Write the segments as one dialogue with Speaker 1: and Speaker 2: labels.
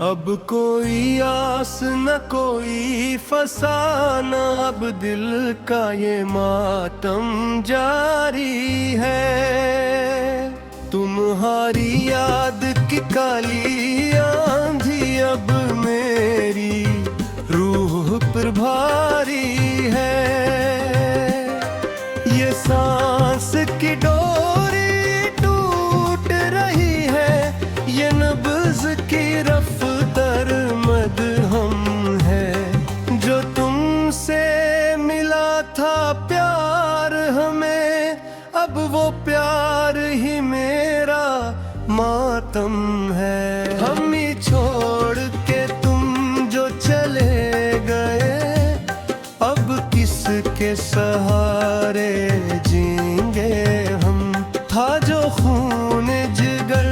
Speaker 1: अब कोई आस न कोई फसाना, अब दिल का ये मातम जारी है। तुम्हारी याद की काली आंधी अब मेरी रूह पर भारी है। ये सांस की डोरी टूट रही है, ये नब्ज़ की रफ्तार मदहम है। जो तुमसे मिला था प्यार हमें, अब वो प्यार ही मेरा मातम है। हम ही छोड़ के तुम जो चले गए, अब किसके सहारे जीएंगे हम। था जो खून जिगर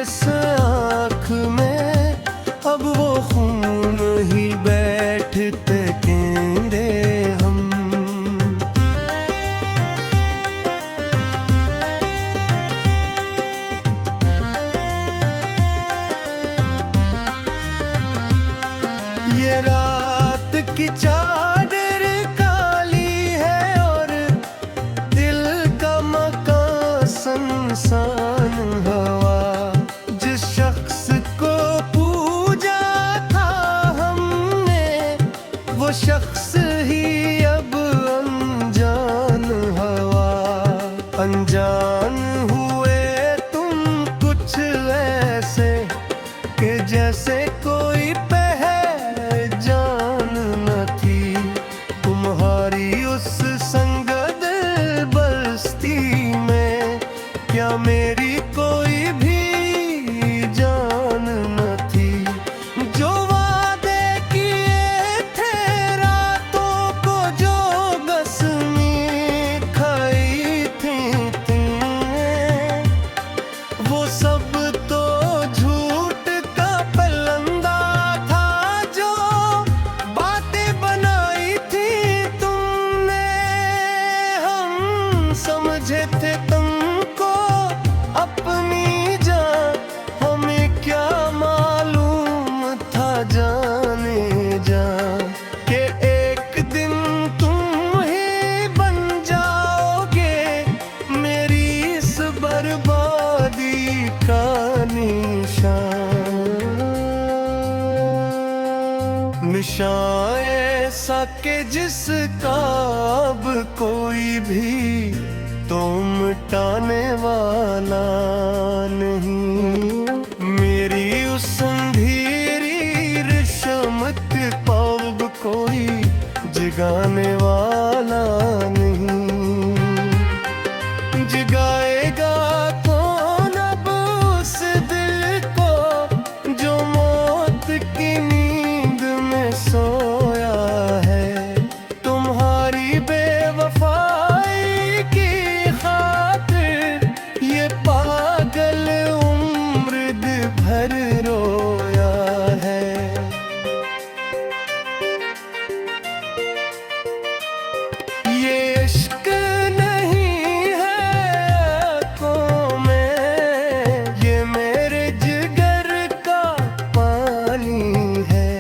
Speaker 1: से आँख में, अब वो खून ही बैठते केंद्रे हम। ये रात की चादर काली है और दिल का मकान सुनसान हवा। जिस शख्स को पूजा था हमने, वो शख्स ही अब अनजान हवा। अनजान हुए तुम कुछ ऐसे कि जैसे कोई पहचान न थी। तुम्हारी उस संगत बस्ती में क्या मेरी कोई भी जान न थी। जो वादे किए थे रातों को, जो कसमें खाई थी तुमने, वो सब तो झूठ का पलंदा था। जो बातें बनाई थी तुमने, हम समझे थे तुमको अपनी जान। हमें क्या मालूम था जाने जा कि एक दिन तुम ही बन जाओगे मेरी इस बर्बादी का निशान। निशान ऐसा कि जिसका अब कोई भी तो मिटाने वाला नहीं। मेरी उस अंधेरी रिश्मत पब कोई जगाने वाला नहीं। जगाएगा कौन अब उस दिल को, जो मौत की नींद में सोया है। तुम्हारी बेवफाई की खातिर ये पागल उम्र भर रोया है। ये इश्क नहीं है आँखों में, ये मेरे जिगर का पानी है।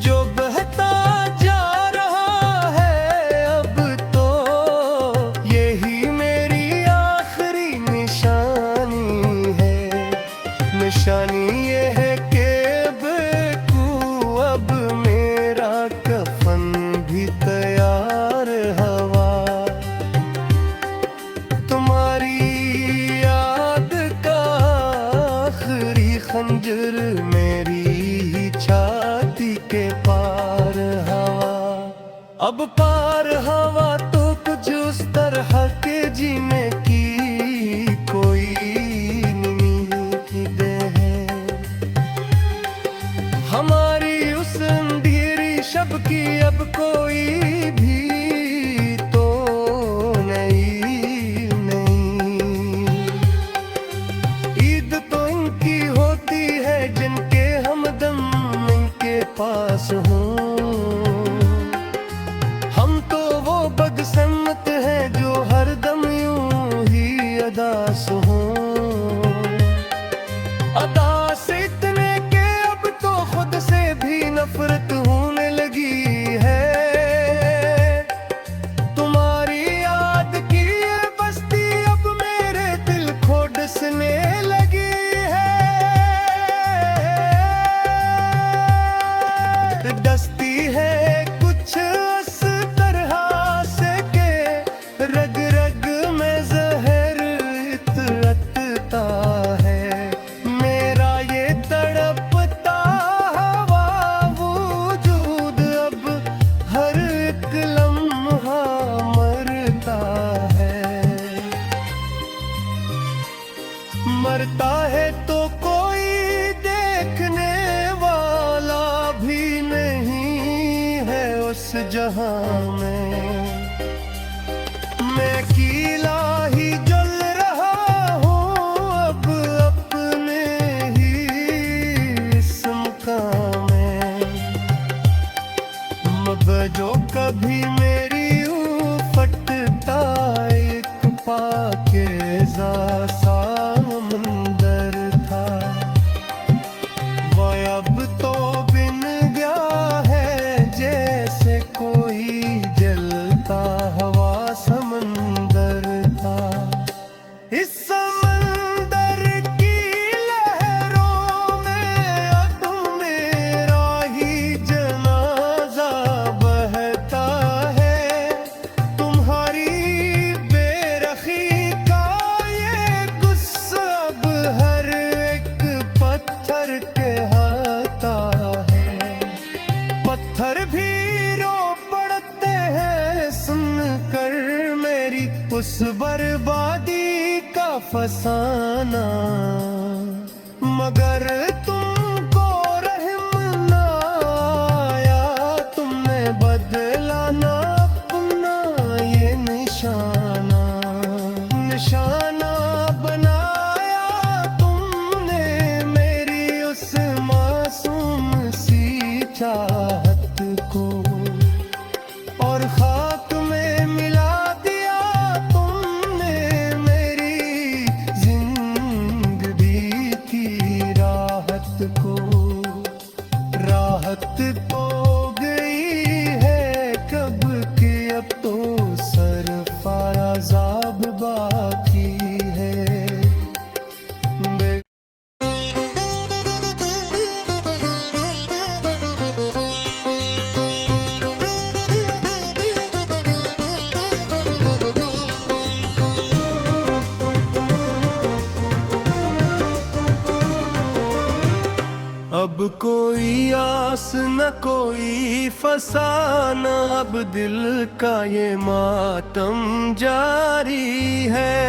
Speaker 1: जो बहता जा रहा है अब तो, यही मेरी आखिरी निशानी है। निशानी ये है कि अब मेरा कफन भी तैयार हवा। तुम्हारी याद का आखिरी खंजर मेरी ही छाती के पार हवा। अब पार हवा तो कुछ उस तरह के जीने की कोई उम्मीद है। हमारी उस अंधेरी शब की अब कोई भी तो नहीं। ईद तो इनकी होती है जिनके हमदम इनके पास हों। हम तो वो बदकिस्मत हैं जो हरदम यूं ही अदास हों। अदा से इतने के अब पत्थर कहता है। पत्थर भी रो पड़ते हैं सुनकर मेरी उस बर्बादी का फसाना। मगर तुमको रहम ना आया, तुमने बदला ना अपना ये निशाना। निशाना बनाया तुमने मेरी उस मासूम सी चाहत को, और खाक में मिला दिया तुमने मेरी जिंदगी की राहत को। राहत तो गई है कब की, अब तो सरफराज़ाब बाकी है। अब कोई आस न कोई फसाना, अब दिल का ये मातम जारी है।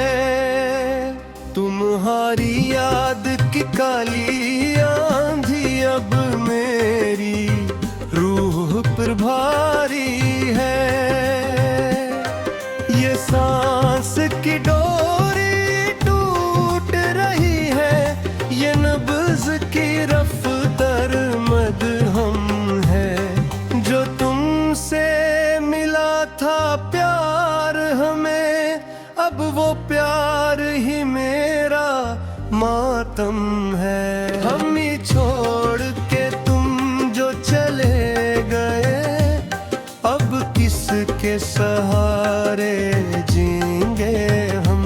Speaker 1: तुम्हारी याद की काली आंधी अब मेरी रूह पर भारी है। ये सांस की डोरी टूट रही है, ये नब्ज़ की रफ्तार मदहम है। जो तुमसे मिला था प्यार हमें, अब वो प्यार ही मेरा मातम है। हम ही छोड़ के तुम जो चले गए, अब किसके सहारे जीएंगे हम।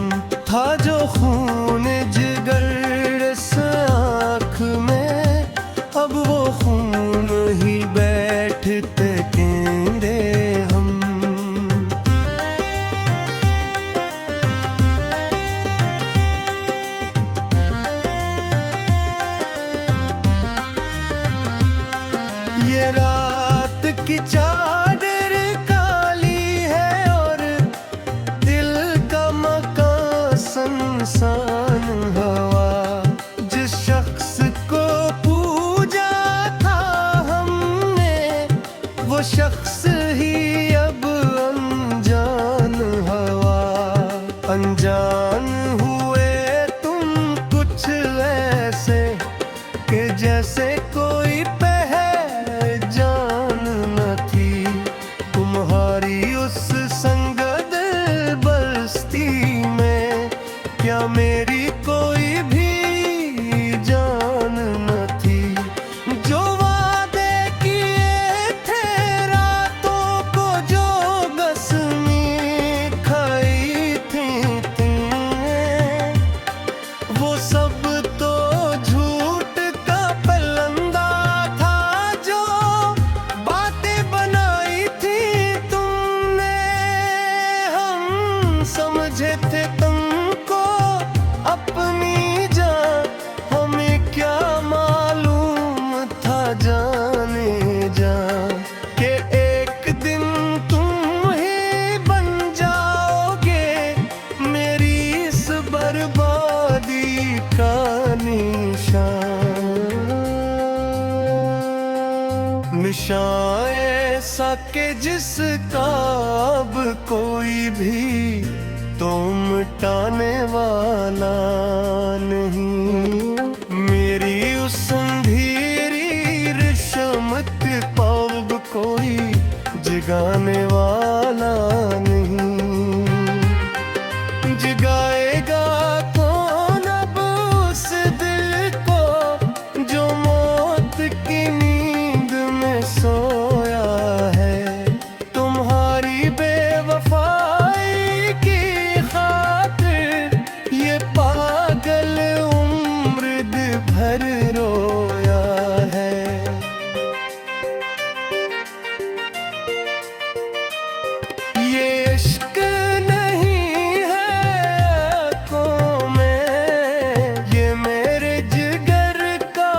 Speaker 1: था जो खून जिगर आँख में, अब वो खून ही बैठते केंदे हम। ये रात की चादर काली है और दिल का मकान सुनसान हवा। जिस शख्स को पूजा था हमने, वो शख्स ही अब अनजान हवा। अनजान हुए तुम कुछ ऐसे कि जैसे कोई पहचान न थी। तुम्हारी उस संगत बस्ती में क्या मेरी कोई भी जान न थी। जो वादे किए थे रातों को, जो कसमें खाई थी तुमने, वो सब तो झूठ का पलंदा था। जो बातें बनाई थी तुमने, हम समझे थे तुमको अपनी जान। हमें क्या मालूम था जाने जा, कि एक दिन तुम ही बन जाओगे मेरी इस बर्बादी का निशान। निशान ऐसा कि जिसका अब कोई भी तो मिटाने वाला नहीं। मेरी उस अंधेरी रिश्मत को अब कोई जगाने वाला नहीं। जगाएगा कौन अब उस दिल को जो मौत की नींद में सोया है। तुम्हारी बेवफाई की खातिर ये पागल उम्र भर रोया है। ये इश्क नहीं है आँखों में, ये मेरे जिगर का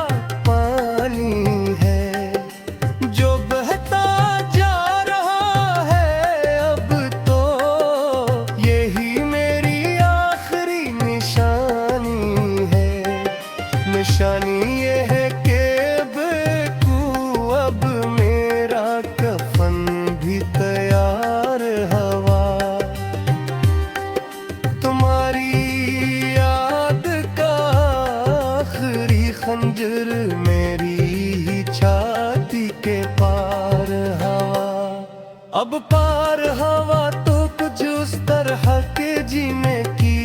Speaker 1: निशानी ये है कि बेवकूफ अब मेरा कफन भी तैयार हवा। तुम्हारी याद का आखिरी खंजर मेरी ही छाती के पार हवा। अब पार हवा तो कुछ उस तरह के जीने की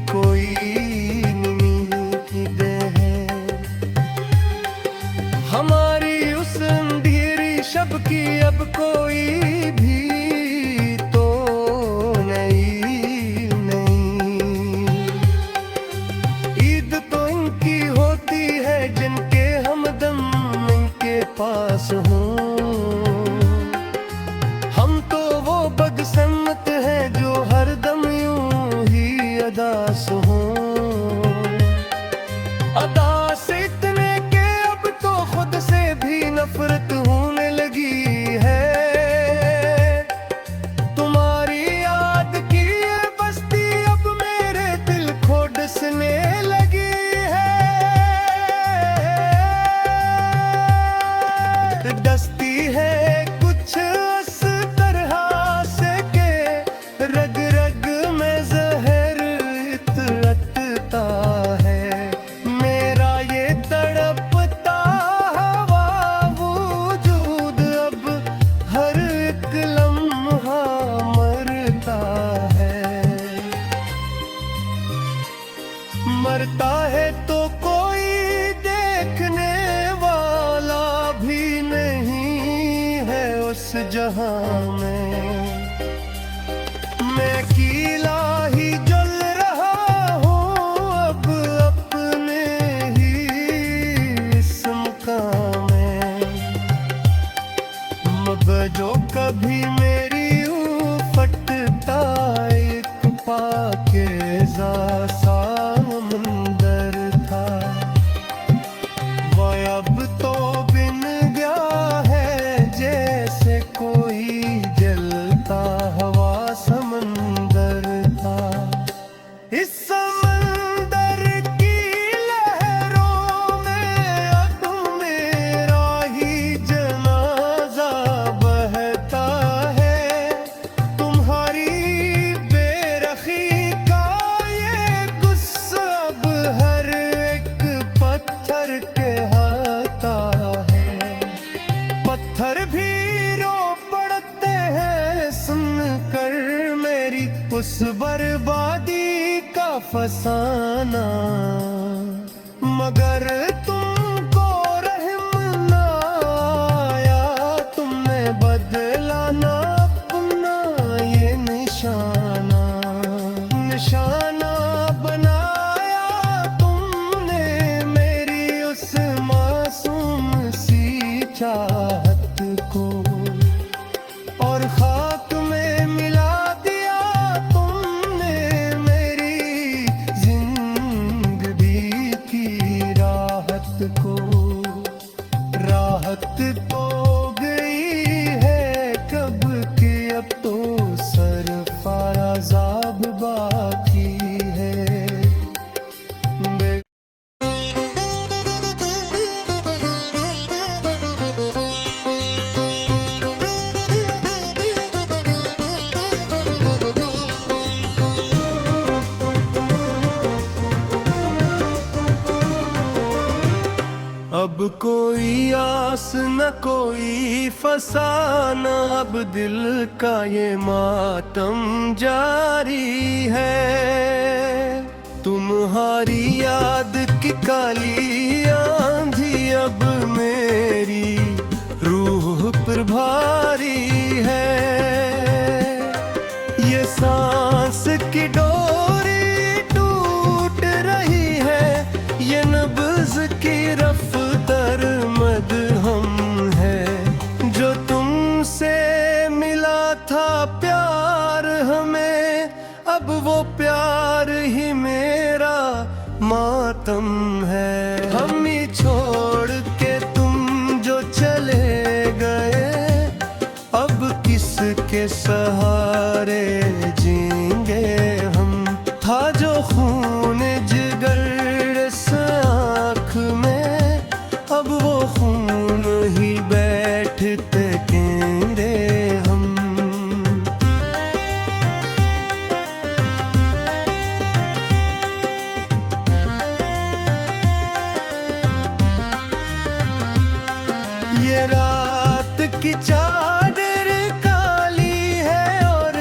Speaker 1: कोई नींदें हैं। हमारी उस अंधेरी शब की अब कोई भी तो नहीं। ईद तो इनकी होती है जिनके हमदम इनके पास हों। हम तो वो बदकिस्मत हैं जो हरदम यूं ही अदास हों। अदा से इतने के अब तो खुद से भी नफरत होने लगी है। तुम्हारी याद की ये बस्ती अब मेरे दिल को डसने लगी है। डसती है कुछ इस तरह से के रग रग में जहर इतरता है। मेरा ये तड़पता हवा वजूद अब हर एक लम्हा मरता है। मरता है तो कोई देखने वाला भी नहीं है उस जहां में। मैं अकेला ही जल रहा हूँ अब अपने ही इस मकाम में। मगर जो कभी मेरी फटता एक पाकीज़ा समंदर था, वो अब तो बिन गया है जैसे कोई जलता हवा समंदर था। इस समंदर की लहरों में अब मेरा ही जनाजा बहता है। तुम्हारी बेरखी का ये गुस्सा अब हर एक पत्थर के हाथा है। पत्थर भी रो पड़ते हैं सुनकर मेरी उस बर्बादी का फसाना। मगर तुमको रहम ना आया, तुमने बदला ना अपना ये निशाना। निशाना बनाया तुमने मेरी उस मासूम सी चाहत को, और खाक में मिला दिया तुमने मेरी जिंदगी की राहत को। राहत तो गई है कब की, अब तो सरफराज़ाब बाकी है। अब कोई आस न कोई फसाना, अब दिल का ये मातम जारी है। तुम्हारी याद की काली आंधी अब मेरी रूह पर भारी है। ये सांस की डोरी टूट रही है, ये नब्ज़ की रफ्तार मदहम है। जो तुमसे मिला था प्यार हमें, अब वो प्यार ही मेरा मातम है। हम ही छोड़ के तुम जो चले गए, अब किसके सहारे जीएंगे हम। था जो खून जिगर से ये रात की चादर काली है और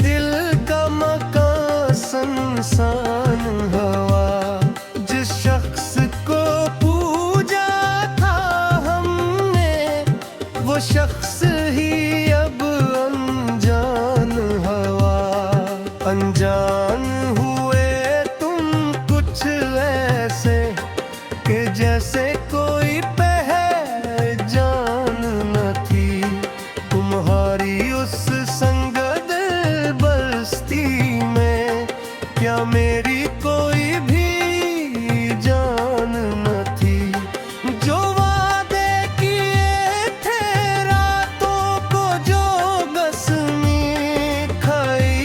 Speaker 1: दिल का मकान सुनसान हवा। जिस शख्स को पूजा था हमने वो शख्स ही अब अनजान हवा। अनजान हुए तुम कुछ ऐसे कि जैसे कोई पहचान न थी। तुम्हारी उस संगद बस्ती में क्या मेरी कोई भी जान न थी। जो वादे किए थे रातों को जो कसमें खाई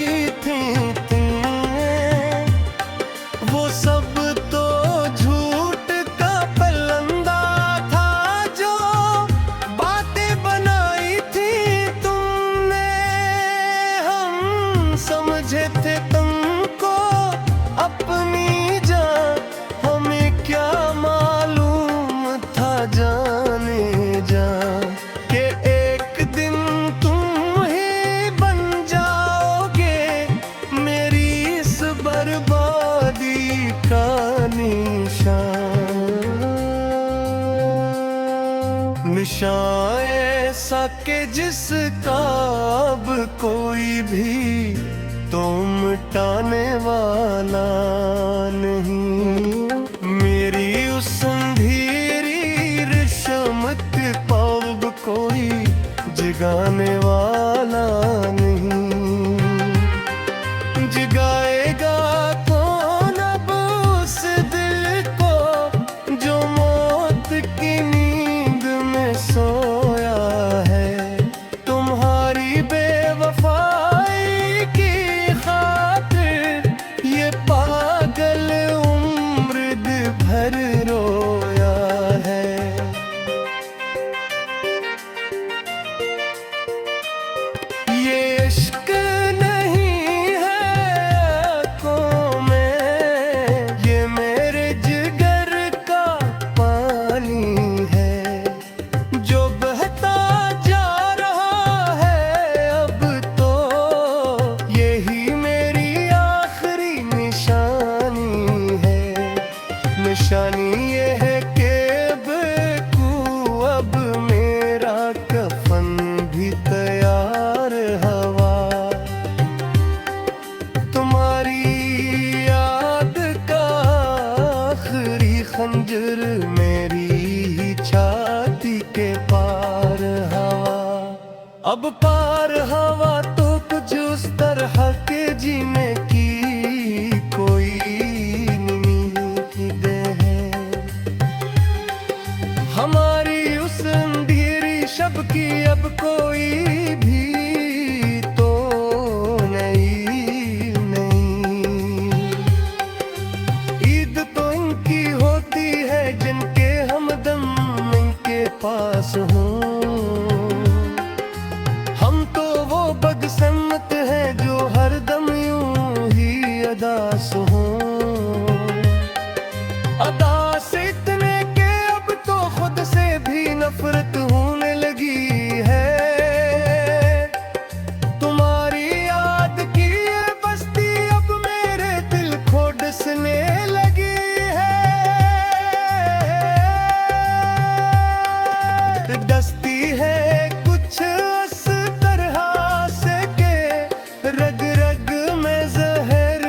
Speaker 1: थी तुमने वो सब तो झूठ का पलंदा था। जो बातें बनाई थी तुमने हम समझे थे तुमको अपनी जान। हमें क्या मालूम था जाने जा कि एक दिन तुम ही बन जाओगे मेरी इस बर्बादी का निशान। निशान ऐसा कि जिसका अब कोई भी तो मिटाने वाला नहीं। मेरी उस अंधेरी रिश्मत को अब कोई जगाने वाला नहीं। जगाएगा कौन अब उस दिल को जो मौत की नींद में सोया है। तुम्हारी बेवफाई की खातिर ये पागल उम्र भर रोया है। ये इश्क नहीं है आँखों में ये मेरे जिगर का पानी है जो बहता जा रहा है अब तो। यही मेरी आखिरी निशानी है। निशानी ये है कि अब मेरा कफन भी तैयार हवा। तुम्हारी याद का आखिरी खंजर मेरी ही छाती के पार हवा। अब पार हवा तो कुछ उस तरह के जीने की कोई उम्मीद है। हमारी उस अंधेरी शब की अब कोई भी तो नहीं। ईद तो इनकी होती है जिनके हमदम इनके पास हों। हम तो वो बदकिस्मत हैं जो हरदम यूं ही अदास हों। अदास इतने के अब तो खुद से भी नफरत होने लगी है। तुम्हारी याद की ये बस्ती अब मेरे दिल को डसने लगी है। डसती है कुछ इस तरह से के रग रग में जहर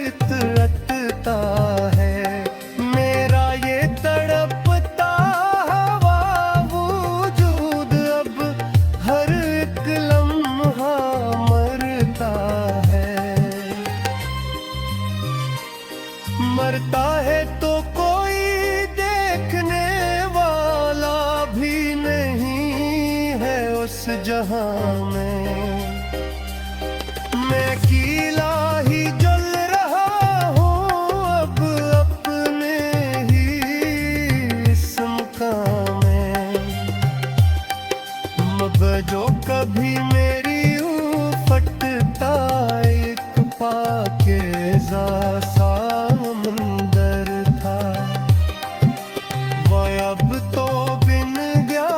Speaker 1: इतरता है। मेरा ये तड़पता हुआ वजूद अब हर एक लम्हा मरता है। मरता है तो कोई देखने वाला भी नहीं है उस जहां में। मैं अकेला ही जल रहा हूँ अब अपने ही इस मकाम में। अब जो कभी मेरी फटता एक पाकीज़ा समंदर था वो अब तो बिन गया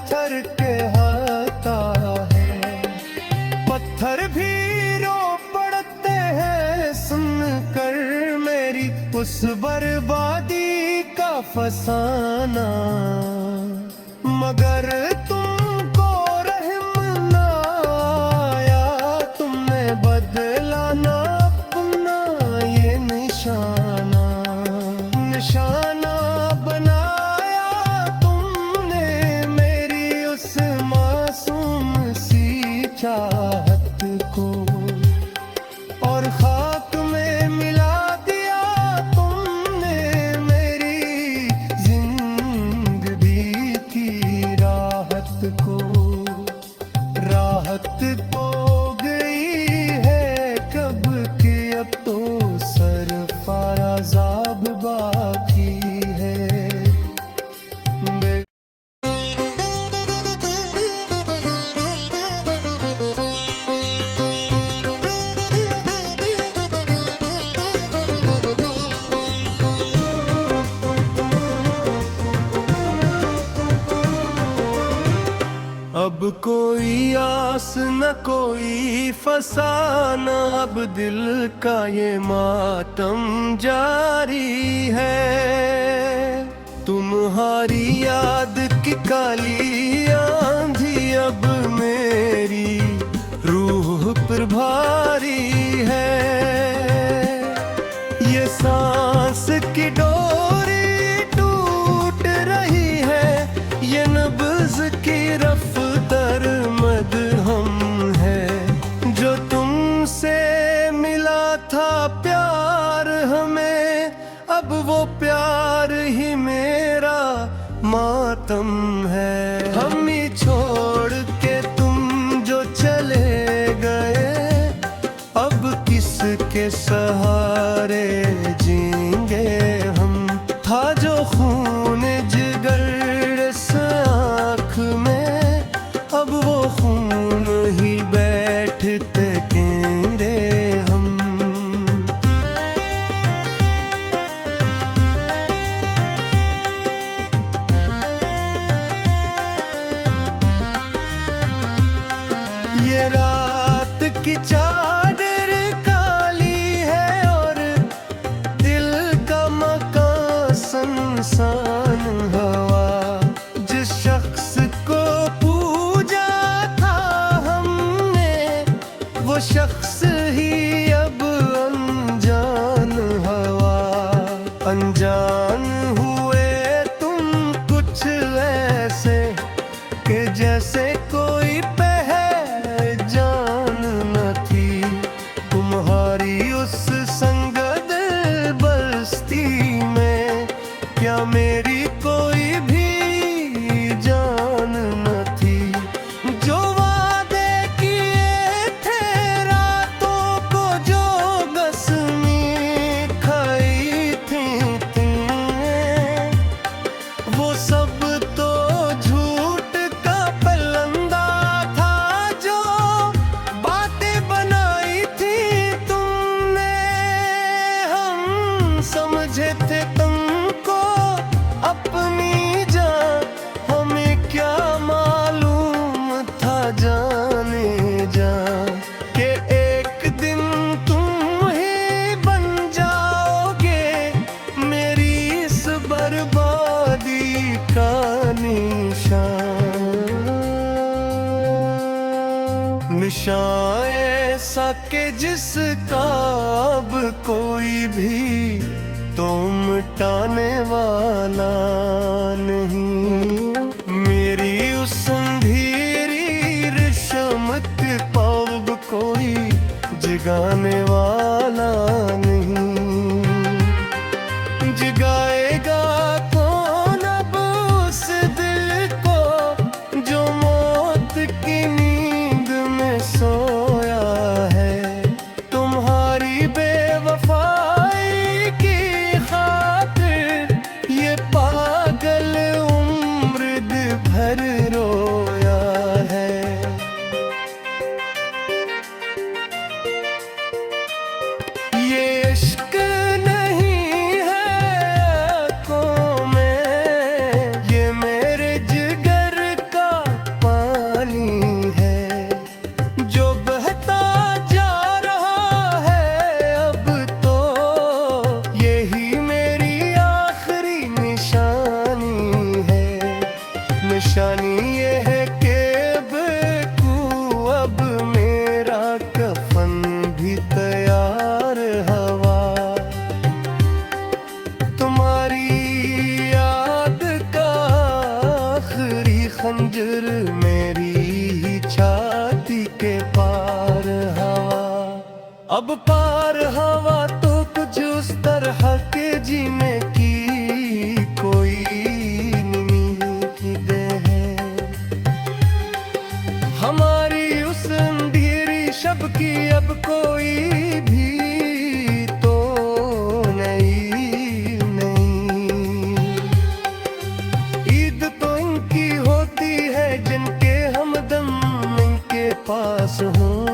Speaker 1: पत्थर के हाथा है। पत्थर भी रो पड़ते हैं सुनकर मेरी उस बर्बादी का फसाना। मगर तुमको रहम ना आया, तुमने बदला ना अपना ये निशाना। निशाना बनाया तुमने मेरी उस मासूम सी चाहत को, और खाक में मिला दिया तुमने मेरी जिंदगी की राहत को। राहत तो गई है कब की, अब तो सरफराज़ाब बाकी है। अब कोई आस न कोई फसाना, अब दिल का ये मातम जारी है। तुम्हारी याद की काली आंधी अब मेरी रूह पर भारी है। ये सांस की डोरी टूट रही है, ये नब्ज़ की रफ्तार मदहम है। जो तुमसे मिला था प्यार हमें, अब वो प्यार ही मेरा मातम है। हम ही छोड़ के तुम जो चले गए, अब किसके सहारे जीएंगे हम। था जो खून जिगर से आँख में, अब वो खून ही बैठते केंद्रे हम। ये रात की चादर काली है, और दिल का मकान सुनसान हवा। जिस शख्स को पूजा था हमने, वो शख्स ही अब अनजान हवा। अनजान हुए तुम कुछ ऐसे कि जैसे कोई पहचान न थी। तुम्हारी उस संगत बस्ती में क्या मेरी कोई भी जान न थी। जो वादे किए थे रातों को, जो कसमें खाई थी तुमने, वो सब तो झूठ का पलंदा था। जो बातें बनाई थी तुमने, हम समझे थे तुमको अपनी जान। हमें क्या मालूम था जाने जा, कि एक दिन तुम ही बन जाओगे मेरी इस बर्बादी का निशान। निशान ऐसा कि जिसका अब कोई भी तो मिटाने वाला नहीं। मेरी उस अंधेरी रिश्मत पाब कोई जगाने वाला नहीं। जगाएगा कौन अब उस दिल को, जो मौत की नींद में सोया है। तुम्हारी बेवफाई की खातिर ये पागल उम्र जानी ये है कि बेकू अब मेरा कफन भी तैयार हवा। तुम्हारी याद का आखिरी खंजर मेरी ही छाती के पार हवा। अब पार हवा तो कुछ उस तरह के जीने की कोई उम्मीद है। हमारी उस अंधेरी शब की अब कोई भी तो नहीं। ईद तो इनकी होती है जिनके हमदम इनके पास हों।